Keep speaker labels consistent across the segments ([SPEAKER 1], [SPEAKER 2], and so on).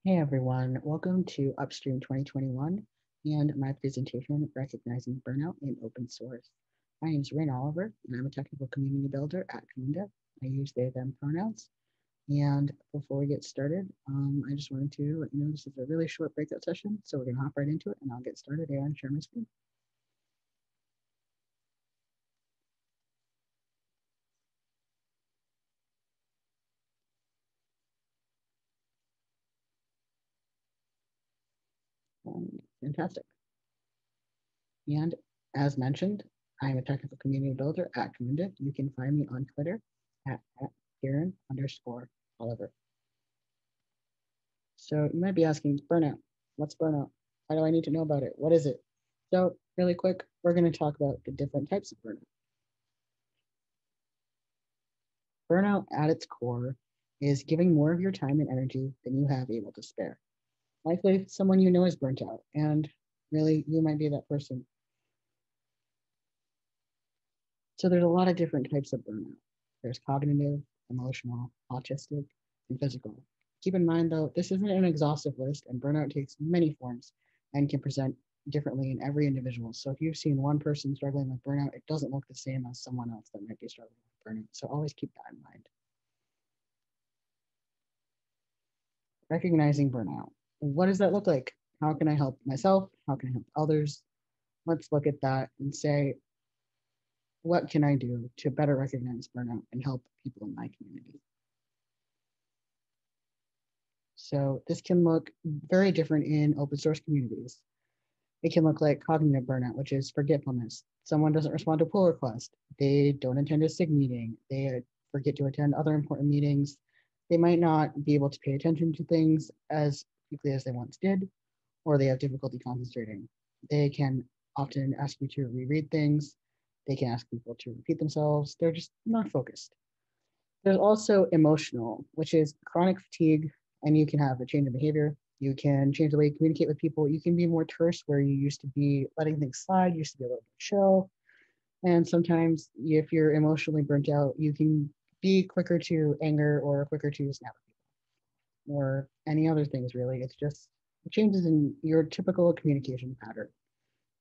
[SPEAKER 1] Hey everyone, welcome to Upstream 2021 and my presentation, Recognizing Burnout in Open Source. My name is Rain Oliver and I'm a technical community builder at Comunda. I use they, them pronouns. And before we get started, I just wanted to let you know this is a really short breakout session, so we're going to hop right into it and I'll get started and share my screen. Fantastic. And as mentioned, I'm a technical community builder at Comunda. You can find me on Twitter at Karen_Oliver. So you might be asking, burnout. What's burnout? Why do I need to know about it? What is it? So really quick, we're going to talk about the different types of burnout. Burnout at its core is giving more of your time and energy than you have able to spare. Likely someone you know is burnt out, and really you might be that person. So there's a lot of different types of burnout. There's cognitive, emotional, autistic, and physical. Keep in mind though, this isn't an exhaustive list, and burnout takes many forms and can present differently in every individual. So if you've seen one person struggling with burnout, it doesn't look the same as someone else that might be struggling with burnout. So always keep that in mind. Recognizing burnout. What does that look like? How can I help myself? How can I help others? Let's look at that and say, what can I do to better recognize burnout and help people in my community? So this can look very different in open source communities. It can look like cognitive burnout, which is forgetfulness. Someone doesn't respond to a pull request. They don't attend a SIG meeting. They forget to attend other important meetings. They might not be able to pay attention to things as quickly as they once did, or they have difficulty concentrating. They can often ask you to reread things. They can ask people to repeat themselves. They're just not focused. There's also emotional, which is chronic fatigue, and you can have a change in behavior. You can change the way you communicate with people. You can be more terse where you used to be letting things slide, you used to be a little bit chill. And sometimes, if you're emotionally burnt out, you can be quicker to anger or quicker to snap at people or any other things, really. It's just changes in your typical communication pattern.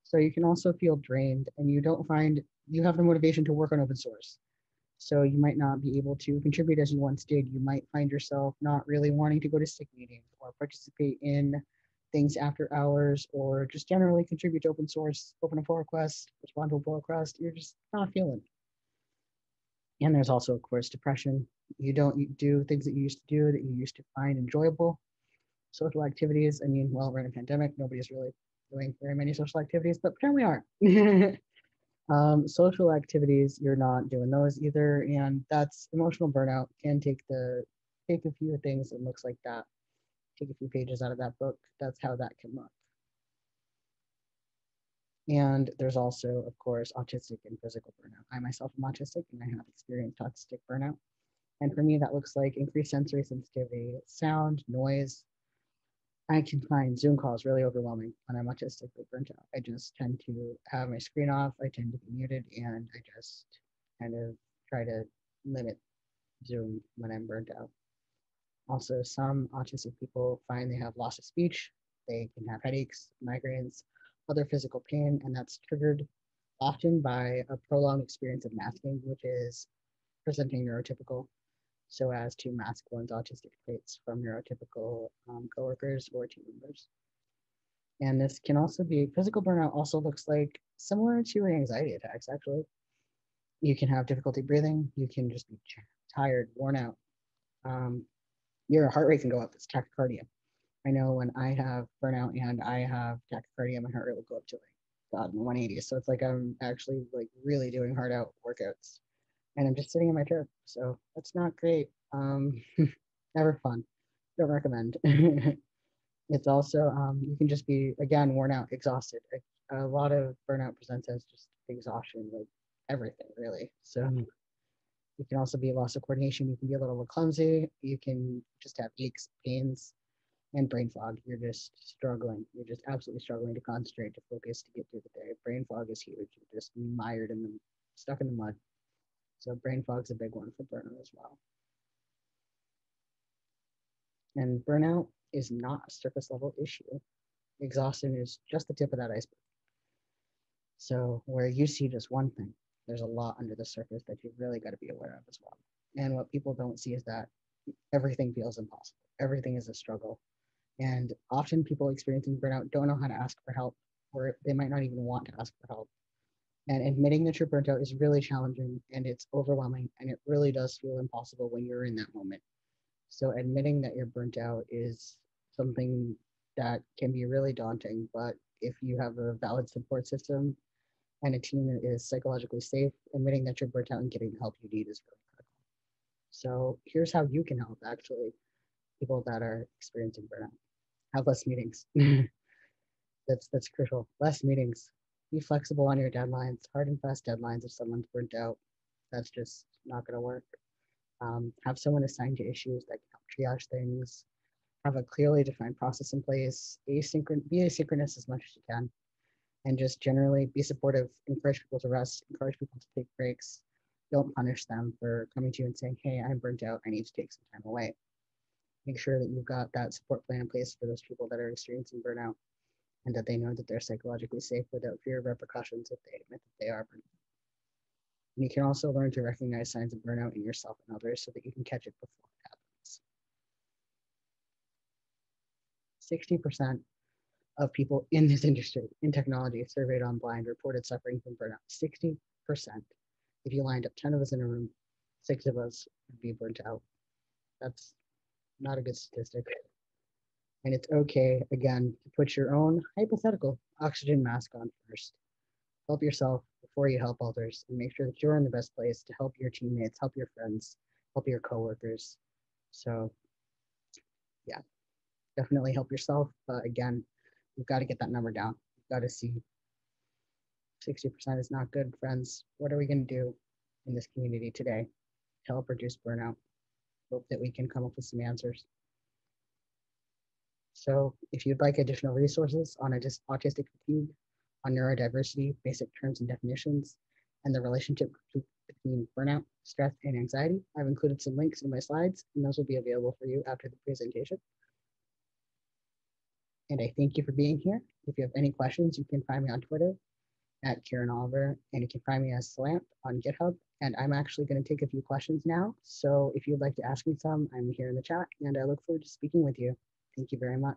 [SPEAKER 1] So you can also feel drained and you don't find you have the motivation to work on open source. So you might not be able to contribute as you once did. You might find yourself not really wanting to go to SIG meetings or participate in things after hours or just generally contribute to open source, open a pull request, respond to a pull request. You're just not feeling it. And there's also, of course, depression. You don't do things that you used to do that you used to find enjoyable. Social activities. I mean, well, we're in a pandemic. Nobody's really doing very many social activities, but pretend we are. Social activities, you're not doing those either, and that's emotional burnout. Can take a few things that looks like that. Take a few pages out of that book. That's how that can look. And there's also, of course, autistic and physical burnout. I myself am autistic, and I have experienced autistic burnout. And for me, that looks like increased sensory sensitivity, sound, noise. I can find Zoom calls really overwhelming when I'm autistically burnt out. I just tend to have my screen off. I tend to be muted, and I just kind of try to limit Zoom when I'm burnt out. Also, some autistic people find they have loss of speech. They can have headaches, migraines, other physical pain, and that's triggered often by a prolonged experience of masking, which is presenting neurotypical so as to mask one's autistic traits from neurotypical coworkers or team members. And this can also be physical burnout, also looks like similar to anxiety attacks, actually. You can have difficulty breathing. You can just be tired, worn out. Um, your heart rate can go up. It's tachycardia. I know when I have burnout and I have tachycardia, my heart rate will go up to like God, 180. So it's like I'm actually like really doing hard out workouts, and I'm just sitting in my chair. So that's not great. Never fun. Don't recommend. It's also you can just be again worn out, exhausted. A lot of burnout presents as just exhaustion, like everything really. So you can also be a loss of coordination. You can be a little clumsy. You can just have aches, pains, and brain fog. You're just struggling. You're just absolutely struggling to concentrate, to focus, to get through the day. Brain fog is huge. You're just mired in the stuck in the mud. So brain fog's a big one for burnout as well. And burnout is not a surface level issue. Exhaustion is just the tip of that iceberg. So where you see just one thing, there's a lot under the surface that you've really got to be aware of as well. And what people don't see is that everything feels impossible. Everything is a struggle. And often people experiencing burnout don't know how to ask for help, or they might not even want to ask for help. And admitting that you're burnt out is really challenging and it's overwhelming and it really does feel impossible when you're in that moment. So admitting that you're burnt out is something that can be really daunting, but if you have a valid support system and a team that is psychologically safe, admitting that you're burnt out and getting the help you need is really critical. So here's how you can help actually people that are experiencing burnout. Have less meetings. That's crucial. Less meetings. Be flexible on your deadlines, hard and fast deadlines if someone's burnt out. That's just not going to work. Have someone assigned to issues that can help triage things. Have a clearly defined process in place. Be asynchronous as much as you can. And just generally be supportive. Encourage people to rest. Encourage people to take breaks. Don't punish them for coming to you and saying, hey, I'm burnt out. I need to take some time away. Make sure that you've got that support plan in place for those people that are experiencing burnout and that they know that they're psychologically safe without fear of repercussions if they admit that they are burnt out. And you can also learn to recognize signs of burnout in yourself and others so that you can catch it before it happens. 60% of people in this industry, in technology, surveyed online, reported suffering from burnout. 60%. If you lined up 10 of us in a room, 6 of us would be burnt out. That's not a good statistic. And it's okay, again, to put your own hypothetical oxygen mask on first. Help yourself before you help others and make sure that you're in the best place to help your teammates, help your friends, help your coworkers. So yeah, definitely help yourself. But again, you've got to get that number down. You've got to see 60% is not good, friends. What are we going to do in this community today to help reduce burnout? Hope that we can come up with some answers. So if you'd like additional resources on autistic fatigue, on neurodiversity, basic terms and definitions, and the relationship between burnout, stress, and anxiety, I've included some links in my slides, and those will be available for you after the presentation. And I thank you for being here. If you have any questions, you can find me on Twitter at Kieran Oliver, and you can find me as Slamp on GitHub. And I'm actually going to take a few questions now. So if you'd like to ask me some, I'm here in the chat, and I look forward to speaking with you. Thank you very much.